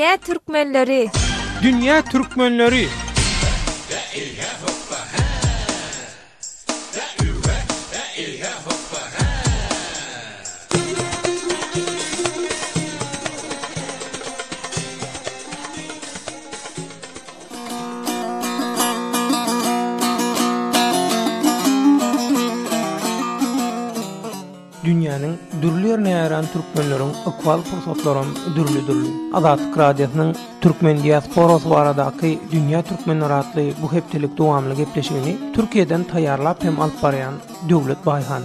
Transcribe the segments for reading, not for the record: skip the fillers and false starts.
Dünya Türkmenleri. Dünya Türkmenleri. Dünýäniň dürli ýerine ýaran türkmenleriň ökwal pursatlaryň dürli. Azatlyk radiosynyň Türkmen diasporasy baradaky Dünýä Türkmenleri adly bu hepdelik dowamly gepleşigini Türkiýeden taýýarlap hem alyp barýan Döwlet Baýhan.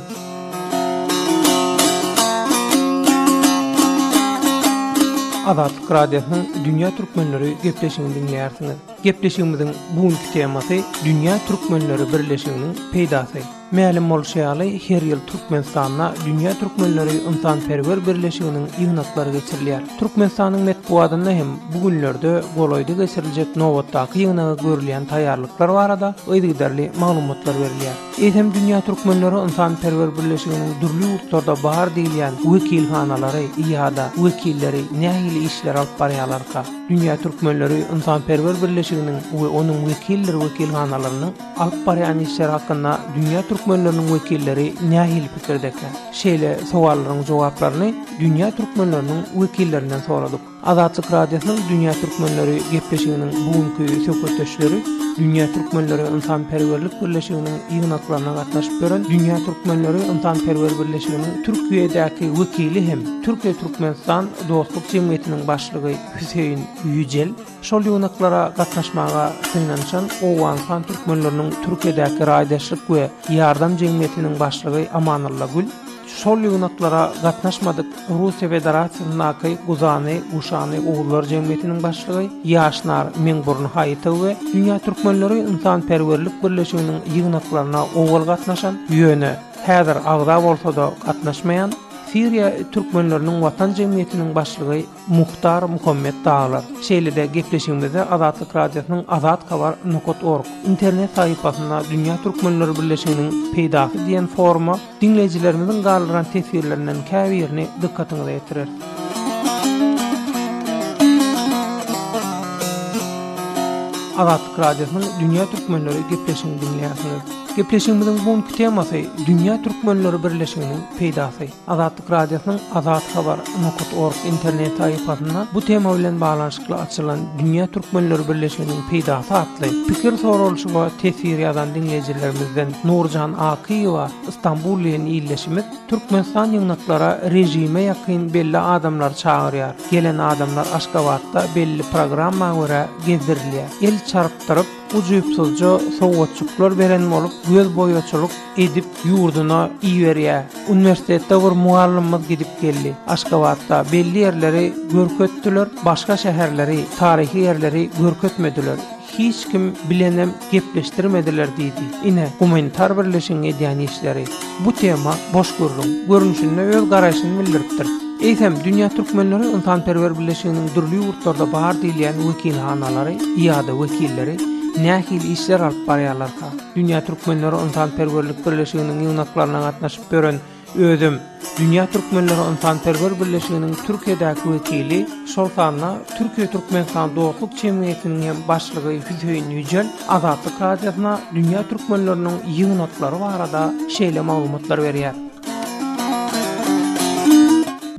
Azatlyk radiosynyň Dünýä Türkmenleri gepleşigini dinleýärsiňiz. Gepleşigimiziň bugünkü temasy Dünýä Türkmenleri birleşiginiň peýdasy. Mälim bolşaýaly her ýyl Türkmenistanda Dünýä Türkmenleri ynsanperwer birleşiginiň ýygnaklary geçirilýär. Türkmenistanyň medeniýetinde hem bu günlerde golaýdy geçiriljek nowatdaky ýygnaga görülýän taýýarlyklar barada öýdüderli maglumatlar berilýär. Eýsem Dünýä Türkmenleri ynsanperwer birleşiginiň durly ýurtlarda bar diýilýän wekilhanalary ýa-da wekilleri nähili işler alyp barýarlarka. Dünýä Türkmenleri ynsanperwer birleşiginiň we onuň wekilhanalarynyň alyp barýan işler hakynda Dünýä Türkmenleriniň wekilleri nähili pikirdeki? Şeýle sowallaryň jogaplaryny Dünýä Türkmenleriniň wekillerinden soradyk. Azatlyk radiosynyň Dünýä Türkmenleri gepleşiginiň bugünkü söhbetdeşleri Dünýä Türkmenleri ynsanperwerlik birleşiginiň ýygnaklaryna gatnaşyp beren Dünýä Türkmenleri ynsanperwer birleşiginiň Türkiýedäki wekili hem Türkiýe Türkmenistan dostluk jemgyýetiniň başlygy Hüseýin Yücel şol ýygnaklara gatnaşmaga synanyşan Owan Türkmenleriniň Türkiýedäki raýdaşlyk we ýardam jemgyýetiniň başlygy Amanulla Gül şol ýygnaklara gatnaşmadyk. Russiýa Federasiýasynyň Guzany Uşany Oğullar Jemgyýetiniň başlygy Ýaşnar Meňburun Haýytow we Dünýä Türkmenleri ynsanperwerlik birleşiginiň ýygnaklaryna owal gatnaşan ýöne häzir agda bolsa-da gatnaşmaýan Siriýa Türkmenleriniň Watan Jemgyýetiniň başlygy Muhtar Muhammed Dağlar. Şeýle-de gepleşigimizde Azatlyk radiosynyň azatkabar.org internet sahypasynda Dünýä Türkmenleri birleşiginiň peýdasy diýen foruma dinleýijilerimiziň galyran tesirlerinden käbirini dikkatiňize ýetirer. Azatlyk radiosynyň Dünýä Türkmenleri gepleşigini dinleýärsiňiz. Gepleşigimiziň bugünkü temasy Dünýä Türkmenleri birleşiginiň peýdasy. Azatlyk radiosynyň azatkabar.org internet sahypasynda bu tema bilen baglanşykly açylan Dünýä Türkmenleri birleşiginiň peýdasy atly pikir sorulşyga tesir ýazan dinleýijilerimizden Nurjan Akyýewa Istanbul'den ýyleşimiz Türkmenistan ýygnaklara rejime ýakyn belli adamlar çagyrýar. Gelen adamlar Aşgabatda belli programma görä gezdirilýär. El çarptyryp ujuýupsuzja sowgatçyklar beren bolup göz boýaçylyk edip ýurduna iýerýär. Uniwersitetde bir muallimimiz gidip geldi. Aşgabatda belli ýerleri görkötdiler, başga şäherleri, tarihi ýerleri görkötmediler. Hiç kim bilenem gepleştirmediler diýdi. Ine humanitar birleşigiň edýän işleri. Bu tema boş görülüň görünüşinde öz garaşyny bildiripdir. Eýsem Dünýä Türkmenleri ynsanperwer birleşiginiň durly ýurtlarda bar diýilýän wekilhanalary ýa-da wekilleri nähili işler alyp barýarlarka. Dünýä Türkmenleri ynsanperwerlik birleşiginiň ýygnaklaryna gatnaşyp beren özüm Dünýä Türkmenleri ynsanperwer birleşiginiň Türkiýedäki wekili şol sanna Türkiýe Türkmenistan dostluk jemgyýetiniň başlygy Hüseýin Yücel Azatlyk radiosyna Dünýä Türkmenleriniň ýygnaklary barada şeýle maglumatlar berýär.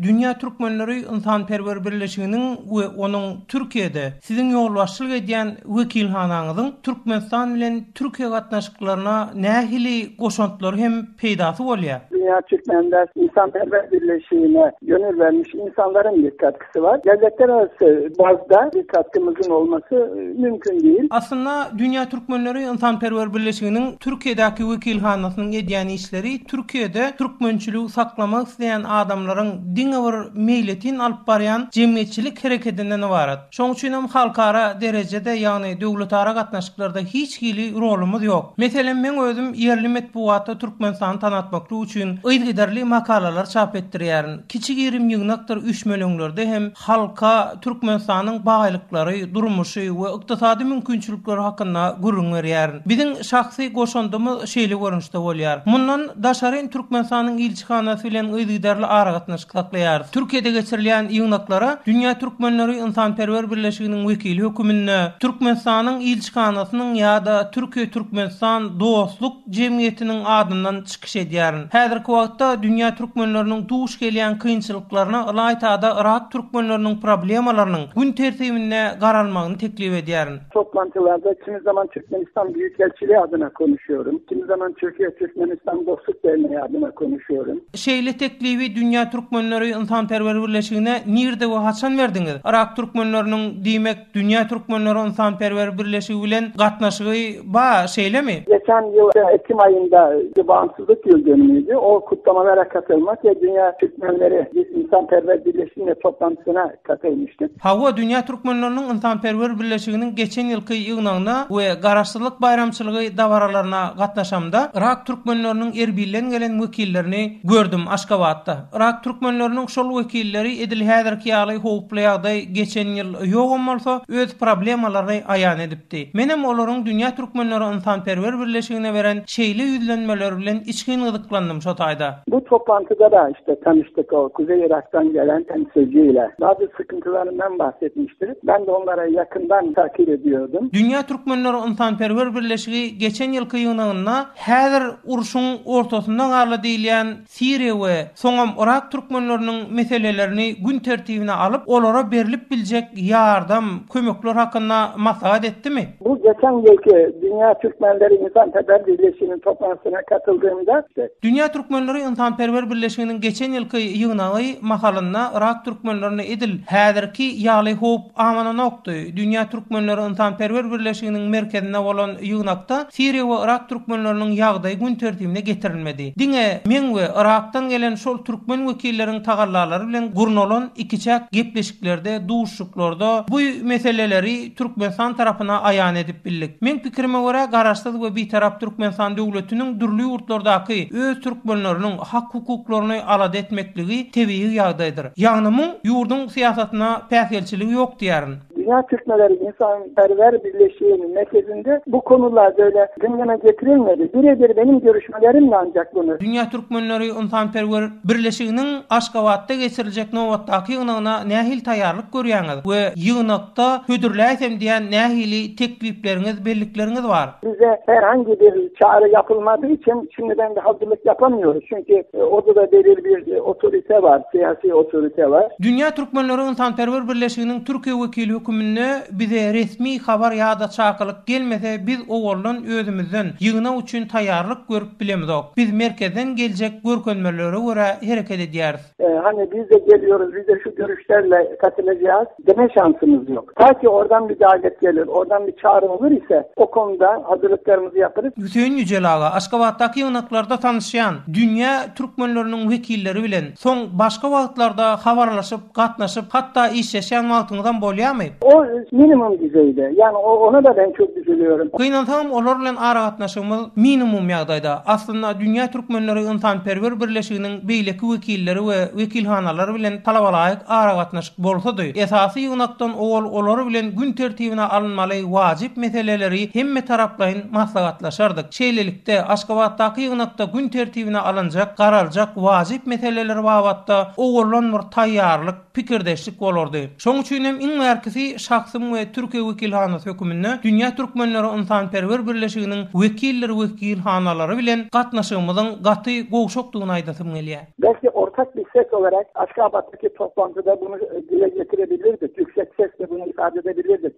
Dünýä Türkmenleri ynsanperwer birleşiginiň we onuň Türkiýede siziň ýolbaşçylyk edýän wekilhanaňyzyň Türkmenistan bilen Türkiýe gatnaşyklaryna nähili goşantlary hem peýdasy bolýar. Dünýä Türkmenler ynsanperwer birleşigine gönül vermiş insanların bir katkısı var. Devletler arası bazda bir katkımızın olması mümkün değil. Aslında Dünýä Türkmenleri ynsanperwer birleşiginiň Türkiýedäki wekilhanasynyň edýän işleri Türkiýede türkmençiligi saklamak isleýän adamlaryň bir meýletin alyp barýan jemgyýetçilik hereketinden ibaret. Şoň üçin hem halkara derejede ýagny döwletara gatnaşyklarda hiç hili rolumuz ýok. Meselem men özüm ýerli medeniýetde Türkmenistany tanatmakly üçin ýygydarly makalalar çap etdirýärin. Kiçik ýerim ýygnakdyr üçmelöňlerde hem halka Türkmenistanyň baýlyklary, durmuşy we ykdysady mümkinçilikleri hakynda gurrun berýärin. Biziň şahsy goşandymyz şeýle görünüşde bolýar. Mundan daşaryn Türkmenistanyň ilçihanasy bilen ýygydarly ara gatnaşyklary saklayar. Türkiýede geçirilen ýygnaklara Dünya Türkmenleri Insanperwer Birleşiginiň wekili hökümünde Türkmenistanyň ilçikanasynyň ýa-da Türkiýe Türkmenistan dostluk jemgyýetiniň adyndan çykyş edýär. Häzirki wagtda Dünya Türkmenleriniň duş gelýän kynçylyklaryna Ilaytada Irak Türkmenleriniň problemalarynyň gün tertibine garalmagyny teklip edýär. Toplantılarda kimi zaman Türkmenistan Büyükelçiliği adına konuşuyorum. Kimi zaman Türkiye-Türkmenistan Dostluk Derneği adına konuşuyorum. Şeýle teklibi Dünya Türkmenleri Insanperwer Birleşigine nirde we haçan berdiňiz? Irak Türkmenleriniň diýmek Dünya Türkmenleri Insanperwer Birleşigi bilen gatnaşygy ba şeýlemi? Geçen yıl Ekim ayında bağımsızlık yıl dönümüydü. O kutlamalara katılmak ve Dünya Türkmenleri İnsanperver Birleşigi'nin toplantısına katılmıştık. Hawa Dünya Türkmenleriniň Insanperwer Birleşiginiň geçen ýylky ýygnagyna we garaşdyrlyk bayramçylygy dabaralaryna gatnaşamda Irak Türkmenleriniň Erbilden gelen wekillerini gördüm Aşgabatda. Irak Türkmenleriniň şol wekilleri edil häzirki ýaly howply ýagdaý geçen ýyl ýok bolsa öz problemalaryny aýan edipdi. Menem olaryň Dünya Türkmenleri Insanperwer Birleşigine beren şeýle ýüzlenmeleri bilen içkin gyzyklandym şo taýda. Bu toplantıda da işte tanıştık o Kuzey Irak'tan gelen temsilciyle. Bazı sıkıntılarından bahsetmiştir. Ben de onlara yakından takip ediyordum. Dünya Türkmenleri Insanperwer Birleşigi geçen ýylky ýygnagyna häzir uruşyň ortasynda garly diýilen Siriýa we soňam Irak türkmenleriniň meselelerini gün tertibine alyp olara berilip biljek ýardam, kömekler hakynda maslahat etdimi? Bu geçen yılki Dünya Türkmenleri İnsanperver Birleşigi'nin toplantısına katıldığımda Dünya Türkmenleri İnsanperwer Birleşiginiň geçen ýylky ýygnagy mahalynda Irak türkmenlerine edil häzirki ýaly hop amana okdy. Dünya Türkmenleri İnsanperwer Birleşiginiň merkezine bolan ýygnakda Siriýa we Irak türkmenleriniň ýagdaýy gün tertibine getirilmedi. Diňe men we Irak'tan gelen şol türkmen wekilleriň tagallalary bilen gurnulan ikiçak gepleşiklerde, duşuklarda bu meseleleri Türkmenistan tarapyna aýan edip bildik. Men pikirime görä garaşsyz we bitarap Türkmenistan döwletiniň dürli ýurtlardaky öz türkmenleriniň hak hukuklaryny alad etmekligi tebii ýagdaýdyr. Ýagnymy ýurdun siýasatyna päsgelçiligi ýok diýärin. Dünya Türkmenleri İnsanperver Birleşigi'nin merkezinde bu konular böyle gündeme getirilmedi. Birebir benim görüşmelerimle ancak bunu. Dünya Türkmenleri İnsanperver Birleşiginiň Aşgabatda geçiriljek nowatdaky ýygnagyna nähil taýýarlyk görýäňiz we ýygnakda hödürläsem diýen nähili teklipleriniz, bellikleriňiz bar. Bize herhangi bir çağrı yapılmadığı için şimdiden de hazırlık yapamıyoruz. Çünkü orada da belirli bir otorite var, siyasi otorite var. Dünya Türkmenleri İnsanperwer Birleşiginiň Türkiýe wekili hökümünde bize resmi habar ýa-da çakylyk gelmese biz owaldan özümizden ýygna üçin taýýarlyk görüp bilemizok. Biz merkezden geljek görkezmelere görä hereket edýäris. Hani biz de geliyoruz, biz de şu görüşlerle katılacağız deme şansımız yok. Ta ki oradan bir davet gelir, oradan bir çağrı olur ise o konuda hazırlıklarımızı yaparız. Hüseyin Yücel ağa, Aşgabatdaky ýygnaklarda tanışýan Dünya Türkmenleriniň wekilleri bilen soň başga wagtlarda habarlaşyp, gatnaşyp, hatda işleşýän wagtyňyzdan bolýarmy? O minimum düzeyde. Yani ona da ben çok üzülüyorum. Gynantam olar bilen ara gatnaşygymyz minimum ýagdaýda. Aslında Dünya Türkmenleri İnsanperwer Birleşiginiň beýleki wekilleri we wekilhanalary bilen talabalaýyk ara gatnaşyk bolsa-da, esasy ýygnakdan olar bilen gün tertibine alınmaly wajip meseleleri hemme taraplaryň maslahatlaşardyk. Şeýlelikde Aşgabatdaky ýygnakda gün tertibine alınjak, garaljak wajip meseleler babatda owalan bir taýýarlyk, pikirdeşlik bolardy. Şoň üçin hem iň merkezi şahsym we Türkiýe wekilhanasy hökümünde Dünya Türkmenleri İnsanperwer Birleşiginiň wekilleri wekilhanalary bilen gatnaşygymyzyň gaty gowşokdugyny aýdasym gelýär. Belki ortak bir ses olarak Aşgabat'taki toplantıda bunu dile getirebilirdik. Yüksek sesle bunu ifade edebilirdik.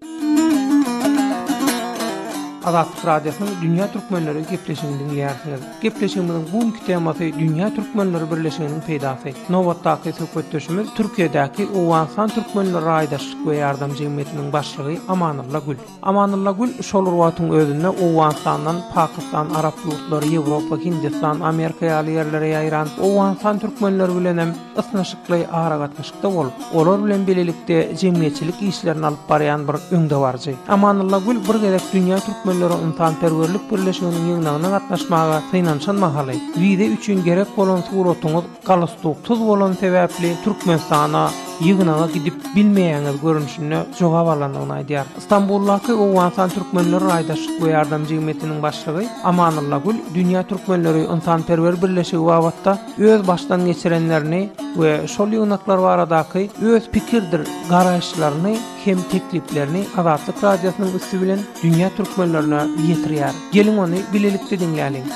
Azatlyk Radiosynyň Dünya Türkmenleri gepleşigini dinleýärsiňiz. Gepleşigimiziň bugünkü temasy Dünya Türkmenleri Birleşiginiň peýdasy. Nowatdaky söhbetdeşimiz Türkiýedäki Owganistan Türkmenleri Raýdaşlyk we ýardam jemgyýetiniň başlygy Amanulla Gül. Amanulla Gül şol wagtyň özünde Owganistandan Pakistan, Arap ýurtlary, Ýewropa, Hindistan, Amerika ýaly ýerlere ýaýran Owganistan türkmenleri bilen hem ysnaşykly ara gatnaşykda bolup, olar bilen belelikde jemgyýetçilik işlerini alyp barýan bir öňdewarjy. Amanulla Gül bir gezek Dünya Türkmenleri İnsanperwerlik Birleşiginiň ýygnagyna gatnaşmaga synanşan mahaly. Wize üçin gerek bolan suratyňyz galastyk tuz bolan sebäpli Türkmenistana ýygynaga gidip bilmeýäňiz görünüşine jogap alandygyny aýdýar. İstanbuldaky Owgan Türkmenleri Aýdaşlyk we ýardamjy hizmetiniň başlygy Amanulla Gül Dünýä Türkmenleri Ynsanperwer Birleşigi wagtda öz başdan geçirenlerini we şol ýygnaklar baradaky öz pikirdir garaşlaryny hem tekliplerini Azatlyk radiosynyň üstü bilen dünýä türkmenlerine ýetirýär. Gelin onu bilelikde dinleýäliň.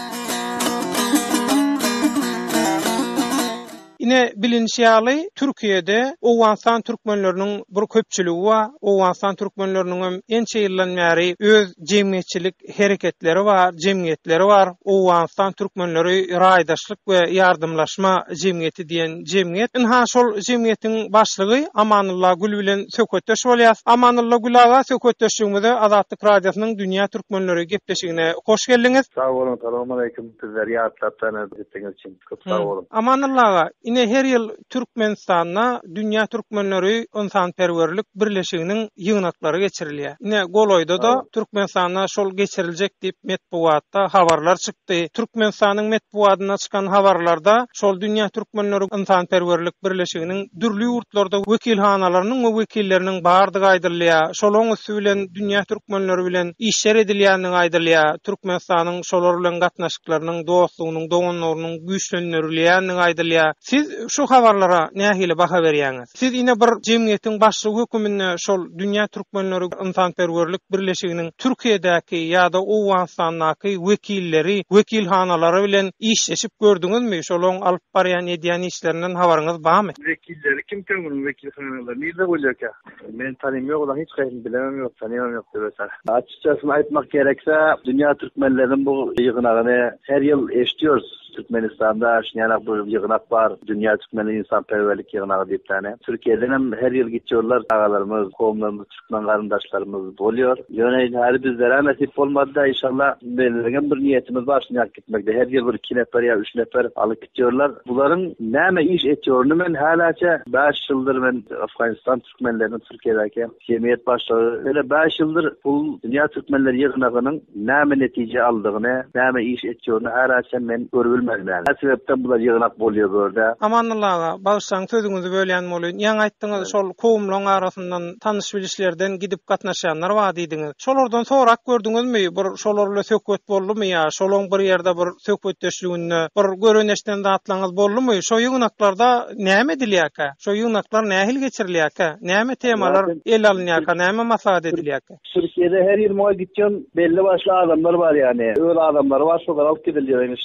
Ine bilinçýaly Türkiýede Owgan türkmenleriniň bir köpçüligi bar. Owgan türkmenleriniň ençe ýyldan bäri öz jemgyýetçilik hereketleri bar, jemgyýetleri bar. Owgan türkmenleri Aýdaşlyk we ýardymlaşma jemgyýeti diýen jemgyýet. Inha şol jemgyýetiň başlygy Amanulla Gül bilen söhbetdeş bolýar. Amanulla Gül aga söhbetdeşigimizde Azatlyk radiosynyň Dünýä türkmenleri gepleşigine hoş geldiňiz. Sag bolun, assalamu alaykum. Sizleri ýatlapdan etdiňiz üçin köp sag bolun. Amanulla aga, ine her ýyl Türkmenistanda Dünýä türkmenleri Ynsanperwerlik birleşiginiň ýygnaklary geçirilýär. Ine Goloýda da Türkmenistanda şol geçiriljek diýip medpuwatda habarlar çykdy. Türkmenistanyň medpuwatyna çykan habarlarda şol Dünýä türkmenleri Ynsanperwerlik birleşiginiň dürli ýurtlarda wekilhanalarynyň we wekilleriniň bardygy aýdylýar. Şolaň üstü bilen Dünýä türkmenleri bilen işler edilýänini aýdylýar. Türkmenistanyň şolar bilen gatnaşyklarynyň dostlugynyň, doganlarynyň güýçlendirilýänini aýdylýar. Siz şu habarlara nähili baha berýäňiz? Siz ine bir jemgyýetiň başlygy hökümine şol Dünýä türkmenleri Ynsanperwerlik birleşiginiň Türkiýedäki ýa-da Owganstandaky wekilleri, wekilhanalary bilen işleşip gördüňizmi? Şolaň alyp barýan edýän işlerinden habaryňyz barmy? Wekilleri kim köňünün wekilhanalary? Nirde bolýar? Men tanymam ýok, hiç gaýry bilemem ýok, tanymam ýok diýerler. Açykçası aýtmak gerekse, Dünýä türkmenleriniň bu ýygynagyny her ýyl eşdiýoruz. Türkmenistan'da şunyanak bir yığınak var. Dünýä Türkmenleri Ynsanperwerlik yığınağı diýip tane. Türkiýeden hem her ýyl gitýorlar. Agalarymız, kowumlarymız, Türkmen garyndaşlarymız bolýar. Ýöne her bizlere nasip bolmady. İnşallah belirlen bir niýetimiz bar şunyak gitmekde. Her ýyl bir 2 nefer ýa 3 nefer alyp gitýorlar. Bularyň näme iş etýärini men halaça 5 ýyldyr men Afganistan Türkmenleriniň Türkiýedäki jemgyýet başlygy hele 5 ýyldyr bu Dünýä Türkmenleri ýygynagynyň näme netije aldygyny, näme iş etýärini halaça men görüp bilmezler. Ne sebepten bular yığınak bolýar burada? Amanulla aga, bağışlaň sözüňizi bölýän bolýan. Ýa aýtdyňyz şol kowumlaryň arasyndan tanış bilişlerden gidip gatnaşanlar bar diýdiňiz. Şolardan sorak gördüňizmi? Bir şolar bilen söhbet boldymy ýa şolaň bir ýerde bir söhbetdeşliginde bir göreneşden datlaňyz boldymy? Şo ýygnaklarda näme edilýärkä? Şo ýygnaklar nähil geçirilýärkä? Näme temalar el alınýarkä? Näme maslahat edilýärkä? Türkiýede her ýyl moý gitýän belli başly adamlar bar ýani. Öyle adamlar bar, şolar alyp gidilýärmiş.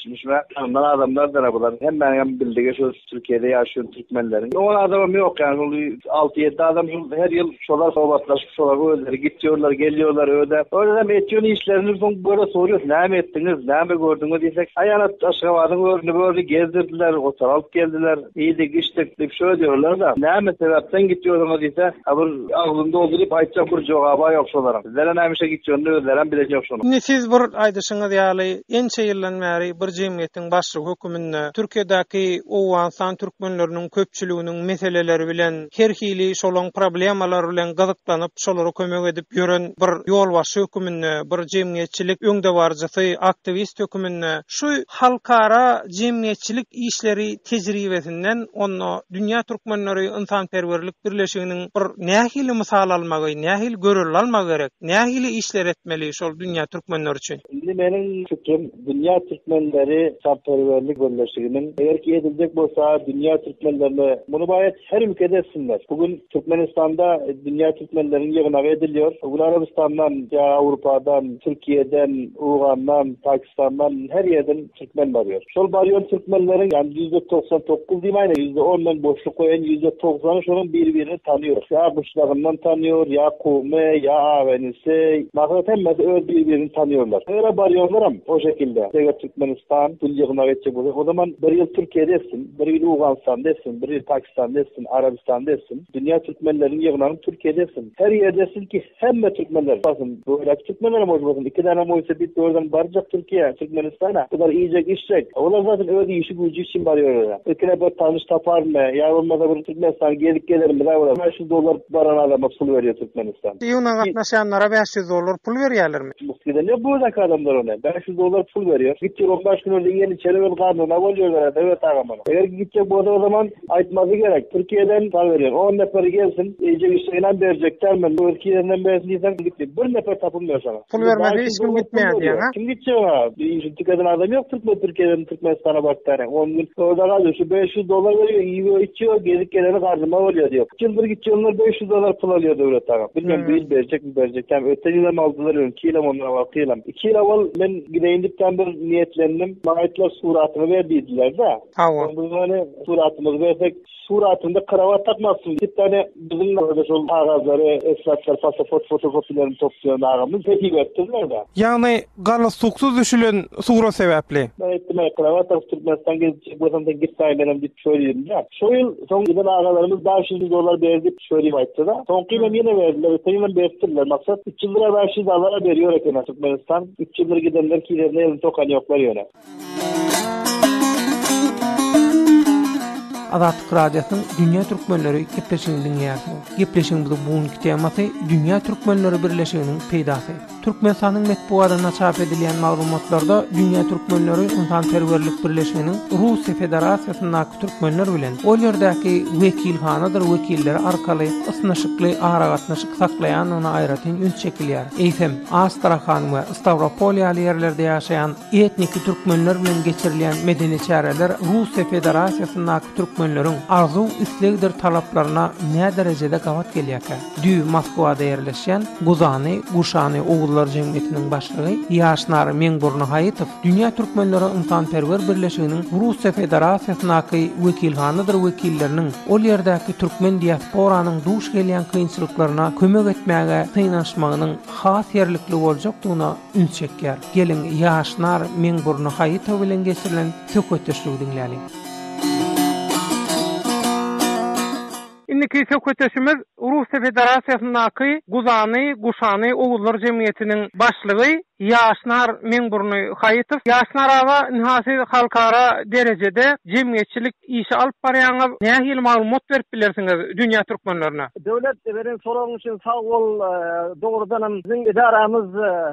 Ondan adamlar da bular. Hem benim bildiğim şu Türkiye'de yaşayan Türkmenlerin. O adamım yok yani. 6-7 adam her yıl şolar sohbatlaşıp şolar öyle gidiyorlar, geliyorlar öyle. Öyle de metiyon işlerini böyle soruyor. Ne mi ettiniz, ne mi gördünüz desek. Ayağına aşağı varın böyle gezdirdiler, otel alıp geldiler. İyiydik, içtik deyip şöyle diyorlar da. Ne mi sebepten gidiyorlar dese. Ağzında doldurup aytacak bir cevabı yok şolara. Bizlere neymiş gidiyorlar, özleren bilecek şunu. Siz bir aýdyşyňyz ýaly ençe ýyldan bäri bir jemgyýetiň başlygy höküminde Türkiýedäki Owgan türkmenleriniň köpçüliginiň meseleleri bilen herhili şolaň problemalar bilen gazyklanyp şolara kömek edip ýören bir ýolbaşy höküminde, bir jemgyýetçilik öňde barjysy, aktivist höküminde şu halkara jemgyýetçilik işleri tejribesinden onu Dünýä Türkmenleri Ynsanperwerlik birleşiginiň bir nähili mysal almagy, nähil görül almagy gerek, nähili işler etmeli şol Dünýä Türkmenleri üçin. Şimdi meniň fikrim Dünýä Türkmenleri Ynsanperwerlik birleşiginiň eger ki edilecek bolsa Dünýä Türkmenlerine bunu bayat her ülkede etsinler. Bugün Türkmenistan'da Dünýä Türkmenlerinin ýygynagy edilýär. Bugün Arabistan'dan, Avrupa'dan, Türkiye'den, Ugan'dan, Pakistan'dan her yerden Türkmen barıyor. Şol barıyor Türkmenlerin yani %99 diýmeýin, %10'dan boşluk koyan %90'ı şonun birbirini tanıyor. Ya kuşlarından tanıyor, ya kowmy, ya awenisi, maksat hemmesi öz birbirini tanıyorlar. Öyle barıyorlar ama o şekilde. Türkmenistan ýygynagy etjek bolsa, o zaman bir ýyl Türkiýede etsin, bir ýyl Uganstanda etsin, bir ýyl Pakistanda etsin, Arabistanda etsin. Dünýä türkmenleriniň ýygynagy Türkiýede etsin. Her ýerde etsin ki hemme türkmenler basın. Böyle türkmenler mowjud. 2 tane moýsa bit oradan barjak Türkiýe, Türkmenistana. Bular iýjek işjek. Olar zaten öýde işi güýji için barýar. Öküne bir tanış taparmy? Ýa bolmasa bir Türkmenistan gelip gelermi? $500 baran adama pul berýär Türkmenistan. Ýygyna gatnaşanlara $500 pul berýärlermi? Bu ne bu adamlar ona? $500 pul berýär. Gitýär 15 gün önce ýeni çelevel kanuna bolýarlar. Evet agamana. Eger gitjek bolsa o zaman aýtmagy gerek. Türkiýeden tar berýär. 10 nefer gelsin, eje işleýän berjekler. Men Türkiýeden bersin diýsem gitdi. Bir nefer tapylmıyor sana. Pul bermedi hiç kim gitmeýär diýen ha? Kim gitjek ha? Türkiýeden adam ýok. Türkiýeden Türkmenistana bakdylar. 10 gün orada galy şu $500 berýär, ýygy içiyor, gezip geleni gardyma bolýar diýip. Kim bir gitjekler $500 pul alýar döwlet agam. Bilmem bil berjek mi berjek. Hem öten ýylam aldylar, kilam onlara wakylam. 2 ýyl awal men gideýindikden bir niýetlendim. Maýtlar suratyny berdiler da. Bu hani suratımızı versek suratında kravat takmazsın. Bir tane bizim orada şol ağızları, esnaflar, pasaport fotokopilerini toplayan ağamız peki götürdüler da. Yani gala suksuz düşülen sura sebepli. Ben ettim kravat takıp Türkmenistan gezecek bolsam da git saymenem deyip söyleyeyim ya. Şu yıl son giden ağalarımız $500 verdik söyleyeyim ayıttı da. Son kıyla yine verdiler. Öte yıldan bertirdiler. Maksat 3 yıllara $500 veriyor ekene Türkmenistan. 3 yıldır gidenler ki ilerine elini tokan yoklar yöne. Azatlyk Radiosynyň Dünya Türkmenleri gepleşigini dinleýärsiniz. Gepleşigimiz bugunky temasy Dünya Türkmenleri Birleşiginiň peýdasy. Türkmenistanyň metbuatyna çap edilen maglumatlarda Dünya Türkmenleri Insanperwerlik Birleşiginiň Russiýa Federasiýasyndaky türkmenler bilen ol ýerdäki wekilhanadyr wekilleri arkaly ysnaşykly aragatnaşyk saklaýan ony aýratyn üns çekilýär. Eýsem Astrahan we Stavropoliýa ýerlerde ýaşaýan etnik türkmenler bilen geçirilen medeni çäreler Russiýa Federasiýasyndaky türkmenleriň arzu islegdir talaplarına ne derecede gavat gelýär. Dü Moskwada ýerleşýän Guzany, Guşany Oğullar Jemgyýetiniň başlygy Ýaşnar Meňburny Haýytow Dünya Türkmenleri Insanperwer Birleşiginiň Russiýa Federasiýasyndaky wekilhanadyr wekilleriniň ol ýerdäki türkmen diasporanyň duş gelýän kynçylyklaryna kömek etmäge synaşmagynyň has ýerlikli boljakdygyna üns çekýär. Gelin Ýaşnar Meňburny Haýytow bilen geçirilen söhbetleşigi dinleýäli. Indiki söhbetleşimiz Russiýa Federasiýasyndaky Guzany, Guşany Oğullar Jemgyýetiniň başlygy Ýaşnar Meňburny Haýytow. Ýaşnar aga nihasy halkara derejede jemgyýetçilik işi alyp barýanyňy nähili maglumat berip bilersiňiz dünýä türkmenlerine? Döwlet beren soragyň üçin sag bol. Dogrudan biziň idaramyz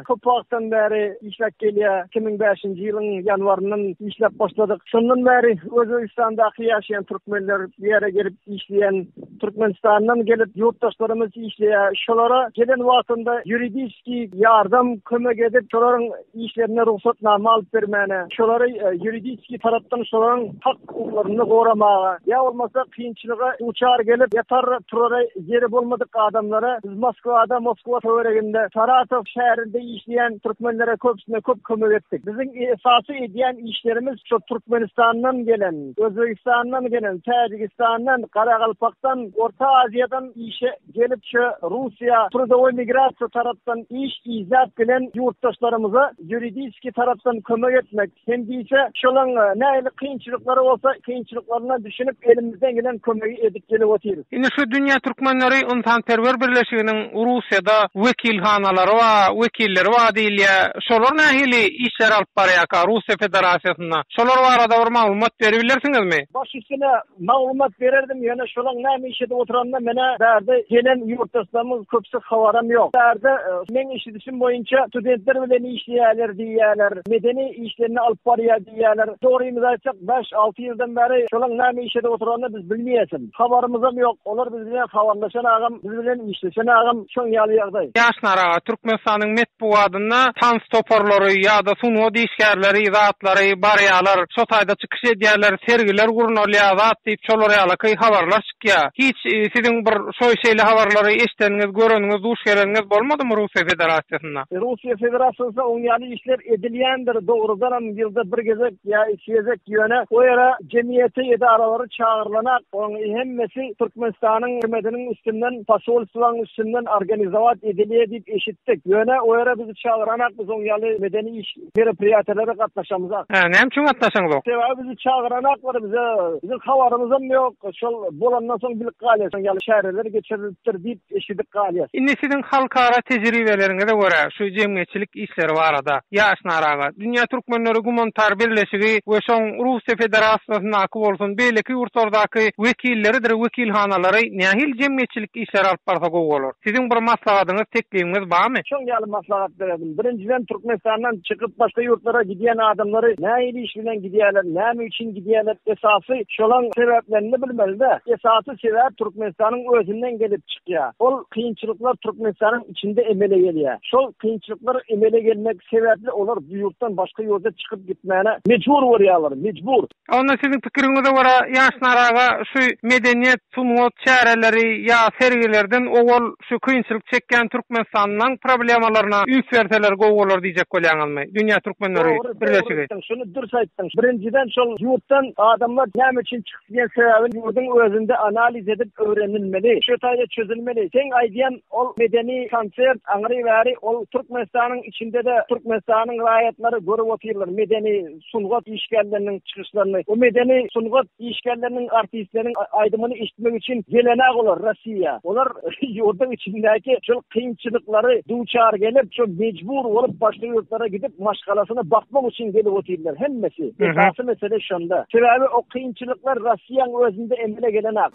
köp wagtdan beri işläp gelýär. 2005-nji ýylyň ýanwarynyň işläp başladyk. Şondan beri Özbegistandaky ýaşaýan türkmenler bir ýere gelip işleýän Türkmenistandan gelip yurttaşlarımız işleýär. Şolara gelen wagtynda ýuridiski ýardam kömek edip şolaryň işlerine ruhsatnama alyp bermäne, şolary ýuridiski tarapdan şolaryň hak hukuklaryny goramaga, ýa bolmasa kynçylyga uçar gelip yatar turary ýeri bolmadyk adamlara biz Moskwa töwereginde Saratow şäherinde işleýän türkmenlere köpsüne köp kömek etdik. Biziň esasy edýän işlerimiz şu Türkmenistandan gelen, Özbegistandan gelen, Tajikistandan, Karakalpaktan, Orta Aziýadan işe gelip şu Russiýa trudowy migrasiýa tarapdan iş izap bilen yurttaşlarımıza ýuridiski tarapdan kömek etmek. Hem diýse şolaň nähili kynçylyklary bolsa kynçylyklaryna düşünüp elimizden gelen kömegi edip gelip otyryz. Indi şu Dünya Türkmenleri Insanperwer Birleşiginiň Russiýada wekilhanalary we wekilleri we diýilýär. Şolar nähili işler alyp barýar Russiýa Federasiýasyna. Şolar barada bir maglumat berebilirsiňizmi? Baş üstüne maglumat bererdim. Ýöne şolaň näme işede oturanda mene bärde gelen yurttaşlarymyz köpsi habaram ýok. Bärde men işidişim boýunça studentler bilen işleýärler diýýärler. Medeni işlerini alyp barýar diýýärler. Dogrymy aýtsak 5-6 ýyldan beri şolaň näme işede oturanda biz bilmeýäsim. Habarymyzam ýok. Olar biz bilen habarlaşan agam, biz bilen işleşen agam şoň ýaly ýagdaý. Ýaşnar aga Türkmenistanyň metbuatyna tans toporlary ýa-da sunuw diýişgärleri, zatlary, barýalar, şo taýda çykyş edýärler, sergiler gurnalýar, zat diýip şolar ýaly habarlar çykýar. Hiç siziň bir şo şeýle habarlary eşiteniňiz, göreniňiz, duş geleniňiz bolmadymy Russiýa Federasiýasyna? Russiýa Federasiýasynda oňaly işler edilýändir. Dogrudan ýylda bir gezek ýa iki gezek ýöne o ýere jemgyýeti edaralary çağırlanak. Onuň hemmesi Türkmenistanyň hükümetiniň üstünden, pasolstwaň üstünden organizowat edilýär diýip eşitdik. Ýöne o ýere bizi çağıranak, biz oňaly medeni iş meriperiýatlere gatnaşamyzak. Näme üçin gatnaşaňyz? Sebäbi bizi çağıranak bar, bize habarymyzam ýok. Şol bolandan soň bilip galýar, ýaly şäherler geçirilipdir diýip eşitdik galýar. Indi siziň halkara tejribeleriňize görä şu jemgyýetçilik işleri barada ýaşnaraga Dünya Türkmenleri Gumanitar Birleşigi we şoň Russiýa Federasyonyna bolsun beýleki ýurtlardaky wekilleridir, wekilhanalary nähil jemgyýetçilik işleri alyp barsa gowy. Siziň bir maslahatyňyz, tekligiňiz barmy? Şoň ýaly maslahat berdim. Birinciden Türkmenistandan çykyp başga ýurtlara gidýän adamlary nähil iş bilen gidýärler, näme üçin gidýärler, esasy şolan sebäplerini bilmeli-de. Esasy sebäp Türkmenistanyň özünden gelip çykýar. Ol kynçylyklar Türkmenistanyň içinde emele gelýär. Şol kynçylyklar emele gelmek sebäpli olar bu ýurtdan başga ýurda çykyp gitmäne mejbur bolýarlar, mejbur. Onda siziň pikiriňize görä ýaşnaraga şu medeniýet sunwat çäreleri ýa sergilerden owal şu kynçylyk çekýän Türkmenistanyň problemalaryna üns berseler gowy bolar diýjek bolýanmy? Dünya Türkmenleri Birleşigi. Şunu dürüst aýtdyň. Birinciden şol ýurtdan adamlar näme üçin çykyp gitýän sebäbini ýurdun özünde analiz edip öwrenilmeli. Şu taýda çözülmeli. Sen aýdýan ol medeni konsert aňry bäri ol Türkmenistanyň içinde de Türkmenistanyň raýatlary görüp oturýarlar medeni sungat işgärleriniň çykyşlaryny. O medeni sungat işgärleriniň artistleriň aýdymy işitmek üçin gelenek olar Rossiýa. Olar ýurdun içindäki şol kynçylyklary duçar gelip şo mejbur bolup başga ýurtlara gidip maşgalasyna bakmak üçin gelip oturýarlar hemmesi. Esasy mesele şonda. Sebäbi o kynçylyklar Rossiýanyň özünde emele gelenek.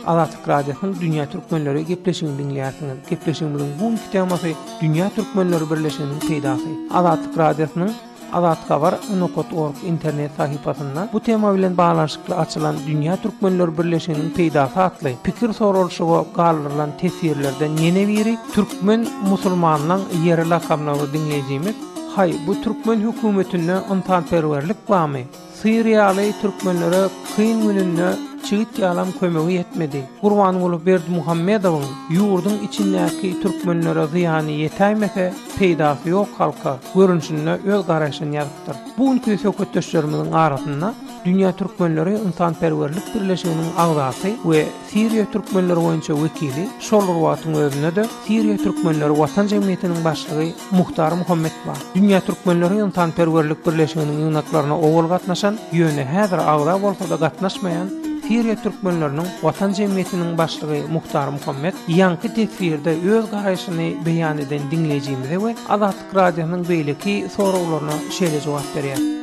Azatlyk Radiosynyň Dünya Türkmenleri gepleşigini dinleýärsiňiz. Gepleşigimiziň buňky temasy Dünya Türkmenleri Birleşiginiň peýdasy. Azatlyk Radiosynyň azatxabar.org internet sahypasynda bu tema bilen baglanyşykly açylan Dünya Türkmenleri Birleşiginiň peýdasy atly pikir sorulşyga galyrylan tesirlerden ýene biri Türkmen musulmanynyň ýeri lakablaryny dinleýjimiz. Hay, bu Türkmen hökümetine ontanperwerlik barmy? Syriýaly Türkmenlere kyn gününde çygyt ýalam kömegi ýetmedi. Gurbanyňoğlu Berdimuhammedowyň ýurdun içindäki türkmenlere zyýany ýetäýmese, peýdasy ýok halka görünüşinde öz garaşyny ýazypdyr. Bu ünki söhbetdeşlerimiziň arasynda Dünya Türkmenleri Ontanperwerlik Birleşiginiň agzasy we Siriýa türkmenleri boýunça wekili Şolurwatyň özüne de Siriýa türkmenleri watan jemgyýetiniň başlygy Muhtar Muhammed bar. Dünya Türkmenleri Ontanperwerlik Birleşiginiň ýygnaklaryna owal gatnaşan, ýöne häzir agza bolsa da gatnaşmaýan Siriýa türkmenleriniň watan jemgyýetiniň başlygy Muhtar Muhammed ýanky tesirde öz garaşyny beýan eden dinleýijimize we Azatlyk Radiosynyň beýleki sorawlaryna şeýle jogap berýär.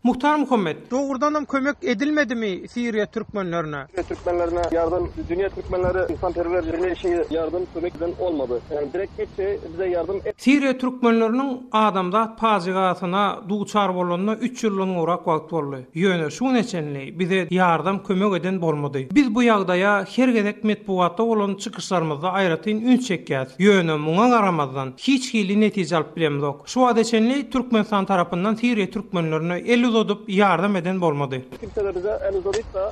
Muhtar Muhammed, doğrudan kömek edilmedi mi Siriya Türkmenlerine? Türkmenlerine yardım, Dünya Türkmenleri insanperver birleşiği yardım kömekten olmadı. Yani direkt geçti bize yardım et. Siriya Türkmenlerinin adamda pazigasına duçar bolanyna 3 ýylyň urak wagt boldy. Ýöne şu neçenli bize yardım kömek eden bolmady. Biz bu ýagdaýa her gezek metbuatda bolan çykyşlarymyzda aýratyn üns çekýäs. Ýöne muňa garamazdan hiç hili netije alyp bilemdik. Şu adeçenli Türkmenistan tarapyndan Siriya Türkmenlerine olup yardım eden bolmady. Kimse de bize el uzadıp da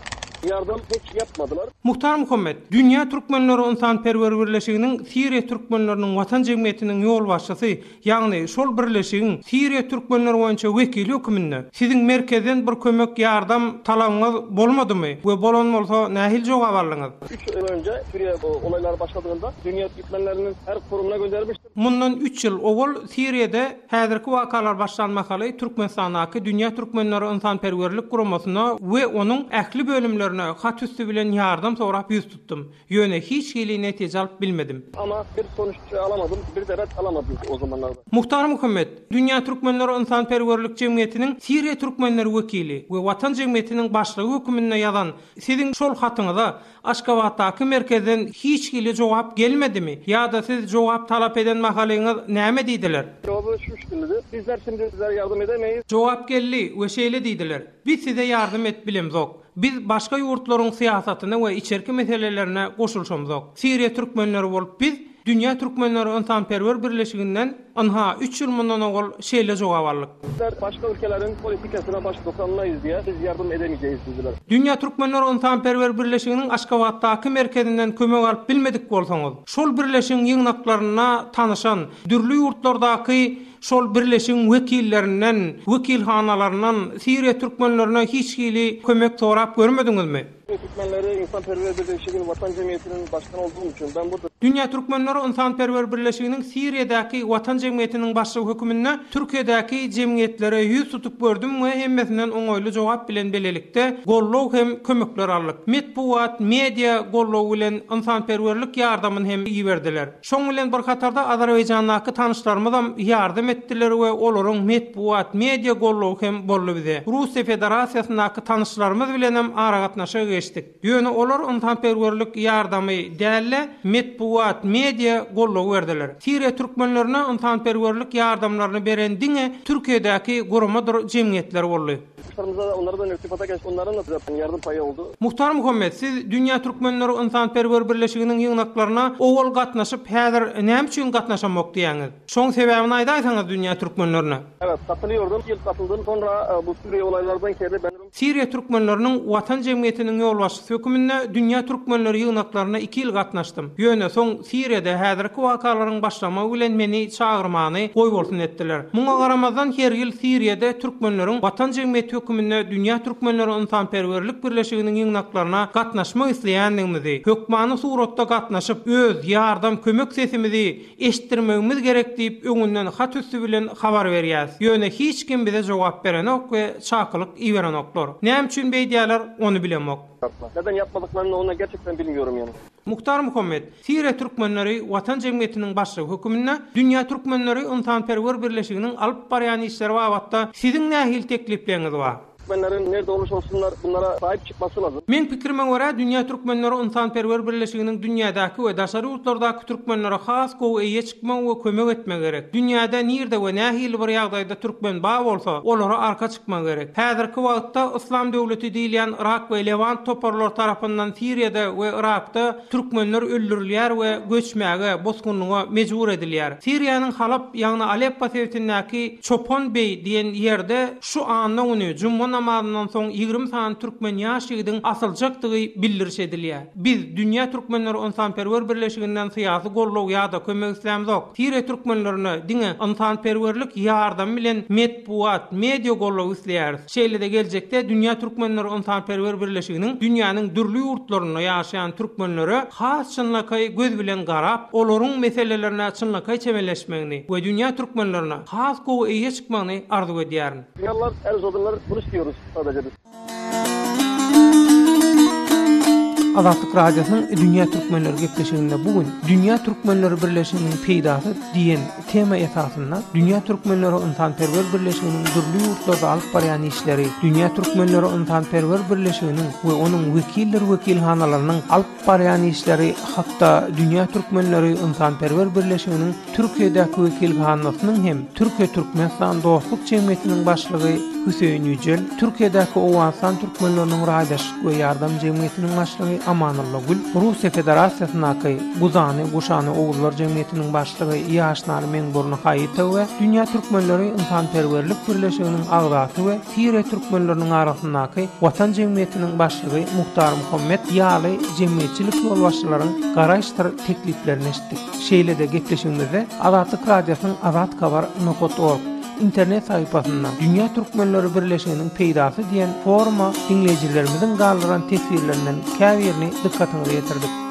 yardım hiç yapmadılar. Muhtar Muhammed, Dünya Türkmenleri Ontanperwer Birleşiginiň Siriýa türkmenleriniň watan jemgyýetiniň ýol başçysy, ýagny şol birleşigiň Siriýa türkmenleri boýunça wekili höküminde siziň merkezden bir kömek yardım talabyňyz bolmadymy we bolan bolsa nähil jogap aldyňyz? 3 yıl önce Suriye olaylar başladığında Dünya Türkmenlerinin her kurumuna göndermiştim. Mundan 3 ýyl owal Siriýede häzirki wakalar başlanmakaly Türkmenistanaky Dünya Türkmenleri Ontanperwerlik guramasyna we onuň ähli bölümlerine hat üstü bilen yardım sorap ýüz tutdum. Ýöne hiç hili netije alyp bilmedim. Ama bir sonuç alamadım, bir devlet alamadım o zamanlarda. Muhtar Muhammed, Dünya Türkmenleri Ontanperwerlik Jemgyýetiniň Siriýa türkmenleri wekili we watan jemgyýetiniň başlygy hökümine ýazan siziň şol hatyňyza Aşgabatdaky merkezden hiç hili jogap gelmedimi? Ýa-da siz jogap talap eden mahaleňiz näme diýdiler? Jogapy şu şekilde, bizler şimdi sizlere yardım edemeyiz. Jogap geldi we şeýle diýdiler. Biz size yardım et bilemzok. Biz başga ýurtlaryň siýasatyna we içerki meselelerine goşulşamzok. Siriýa türkmenleri bolup biz Dünya Türkmenleri Ontanperwer Birleşiginden anha 3 ýyl mundan owal şeýle jogap aldyk. Bizler başka ülkelerin politikasyna baş dokanlaýyz diye biz yardım edemeýiz diýdiler. Dünya Türkmenleri Ontanperwer Birleşiginiň Aşgabatdaky merkezinden kömek alyp bilmedik bolsaňyz, şol birleşigiň ýygnaklaryna tanyşan, dürli ýurtlardaky şol birleşigiň wekillerinden, wekilhanalaryndan Siriýe türkmenlerine hiç hili kömek sorap görmediňizmi? Türkmenleri İnsanperver Birleşigi'nin Vatan Cemiyeti'nin başkanı olduğum için ben burada Dünya Türkmenleri İnsanperver Birleşigi'nin Siriýedäki Vatan Cemiyeti'nin başçy hökümine Türkiýedäki cemiyetlere ýüz tutup gördüm we hemmesinden oňoýly jogap bilen belelikde gollaw hem kömekler aldyk. Medpuat, media gollaw bilen insanperwerlik ýardamyny hem iýerdiler. Şoň bilen bir katarda Azerbaýjandaky tanışlarymyzam ýardam etdiler we olaryň medpuat, media gollaw hem boldy bize. Russiýa Federasiýasyndaky tanışlarymyz bilen hem ara gatnaşa geçdik. Ýöne olar insanperwerlik ýardamy dälle medpuat, media gollaw berdiler. Siriýe türkmenlerine insanperwerlik ýardamlaryny beren diňe Türkiýedäki guramadyr jemgyýetler boldy. Onlardan irtibata geçip onların da zaten yardım payı oldu. Muhtar Muhammed, siz Dünya Türkmenleri İnsanperwer Birleşiginiň ýygnaklarına owal gatnaşyp häzir näme üçin gatnaşamak diýäňiz? Şoň sebäbini aýdaýsaňyz Dünya Türkmenlerine. Evet, katılıyordum. İlk katıldım. Sonra bu Suriye olaylardan kere ben Siriýe türkmenleriniň Watan Jemgyýetiniň ýolbaşçysy höküminde Dünya Türkmenleri ýygnaklaryna 2 ýyl gatnaşdym. Ýöne soň Siriýede häzirki wakalaryň başlamagy bilen meni çağırmany goý bolsun etdiler. Muňa garamazdan her ýyl Siriýede türkmenleriň Watan Jemgyýeti höküminde Dünya Türkmenleri İnsanperwerlik Birleşiginiň ýygnaklaryna gatnaşmak isleýändigimizi, hökmany suratda gatnaşyp öz ýardam kömek sesimizi eşitdirmegimiz gerek diýip öňünden hat üstü bilen habar berýäs. Ýöne hiç kim bize jogap berenok we çakylyk iwerenoklar. Näme üçin beýdýärler, onu bilemok. neden yapmadıklarını ona gerçekten bilmiyorum yani. Muhtar Muhammed, Siriýe türkmenleri Watan Jemgyýetiniň başçy hökümine Dünya Türkmenleri İnsanperwer Birleşiginiň alyp barýan işleri babatda siziň nähil teklipleriniz bar? Türkmenlerin nerede olursa olsunlar bunlara sahip çıkması lazım. Men pikirime görä Dünya Türkmenleri İnsanperwer Birleşiginiň dünýädäki we daşary ýurtlardaky türkmenlere has gowy eýe çykmak we kömek etmek gerek. Dünýäde nirde we nähili bir ýagdaýda türkmen ba bolsa, olara arka çykmak gerek. Häzirki wagtda Islam döwleti diýilen Irak we Levant toparlar tarapyndan Siriýede we Irakda türkmenler öldürilýär we göçmäge, bosgunlyga mejbur edilýär. Siriýanyň Halap ýagny Aleppo sewtindäki Çopan Bey diýen ýerde şu anda ony Cuma namazından soň 20 san türkmen ýaşygydyň asyljakdygy bildiriş edilýär. Biz Dünya Türkmenleri İnsanperwer Birleşiginden syýasy gollaw ýa-da kömek islämzok. Siriýe türkmenlerine diňe insanperwerlik ýardam bilen medpuat, media gollaw isleýäris. Şeýle de geljekde Dünya Türkmenleri İnsanperwer Birleşiginiň dünýäniň dürli ýurtlaryna ýaşaýan türkmenlere has çynlakay göz bilen garap, olaryň meselelerine çynlakay çemeleşmegini we Dünya türkmenlerine has gowy eýe çykmagyny arzu edýärin. Dünyalar, erzodunlar bunu istiyoruz sadece biz. Azatlyk Radiosynyň Dünya Türkmenleri gepleşiginde bugün Dünya Türkmenleri Birleşiginiň peýdasy diýen tema esasynda Dünya Türkmenleri İnsanperwer Birleşiginiň dürli ýurtlarda alyp barýan işleri, Dünya Türkmenleri İnsanperwer Birleşiginiň we onuň wekilhanalarynyň alyp barýan işleri, hatda Dünya Türkmenleri İnsanperwer Birleşiginiň Türkiýedäki wekilhanasynyň hem Türkiýe Türkmenistan dostluk jemgyýetiniň başlygy Hüseýin Yücel, Türkiýedäki Owastan türkmenleriniň raýdaşlyk we ýardam jemgyýetiniň başlygy Amanulla Gül, Russiýa Federasiýasynyň Guşany Owullar Jemgyýetiniň başlygy Ýaşnar Meňburny Haýytow we Dünya Türkmenleri İnsanperwerlik Birleşiginiň agzaty we Siriýe türkmenleriniň arasyndaky Watan Jemgyýetiniň başlygy Muhtar Muhammed ýaly jemgyýetçilik ýolbaşçylaryň garaşdyr tekliplerini eşitdik. Şeýle de gepleşigimizde Azatlyk Radiosynyň azatkabar.org internet sayfasyndan Dünya Türkmenleri Birleşiginiň peýdasy diýen forma dinleýijilerimiziň galdyran tesirlerinden käbirini dikkatiňize ýetirdik.